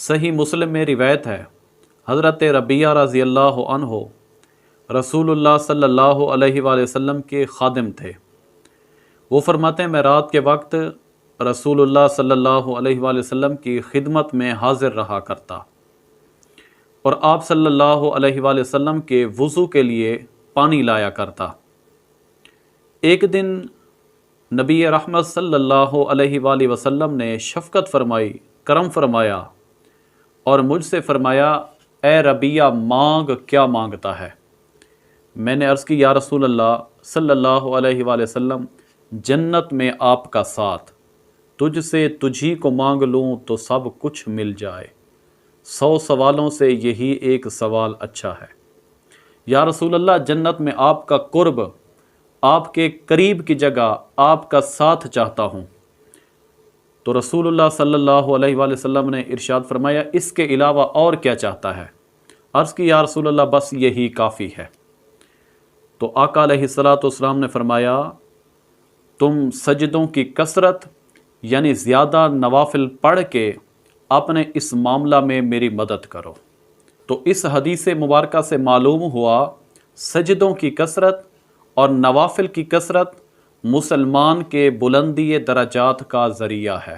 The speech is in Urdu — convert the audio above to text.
صحیح مسلم میں روایت ہے، حضرت ربیہ رضی اللہ عنہ رسول اللہ صلی اللہ علیہ وآلہ وسلم کے خادم تھے۔ وہ فرماتے ہیں میں رات کے وقت رسول اللہ صلی اللہ علیہ وآلہ وسلم کی خدمت میں حاضر رہا کرتا اور آپ صلی اللہ علیہ وآلہ وسلم کے وضو کے لیے پانی لایا کرتا۔ ایک دن نبی رحمت صلی اللہ علیہ وآلہ وسلم نے شفقت فرمائی، کرم فرمایا اور مجھ سے فرمایا، اے ربیہ مانگ کیا مانگتا ہے؟ میں نے عرض کی یا رسول اللہ صلی اللہ علیہ وآلہ وسلم جنت میں آپ کا ساتھ، تجھ سے تجھی کو مانگ لوں تو سب کچھ مل جائے، 100 سوالوں سے یہی ایک سوال اچھا ہے۔ یا رسول اللہ جنت میں آپ کا قرب، آپ کے قریب کی جگہ آپ کا ساتھ چاہتا ہوں۔ تو رسول اللہ صلی اللہ علیہ وآلہ وسلم نے ارشاد فرمایا اس کے علاوہ اور کیا چاہتا ہے؟ عرض کی یا رسول اللہ بس یہی کافی ہے۔ تو آقا علیہ الصلوۃ والسلام نے فرمایا تم سجدوں کی کثرت یعنی زیادہ نوافل پڑھ کے اپنے اس معاملہ میں میری مدد کرو۔ تو اس حدیث مبارکہ سے معلوم ہوا سجدوں کی کثرت اور نوافل کی کثرت مسلمان کے بلندی درجات کا ذریعہ ہے۔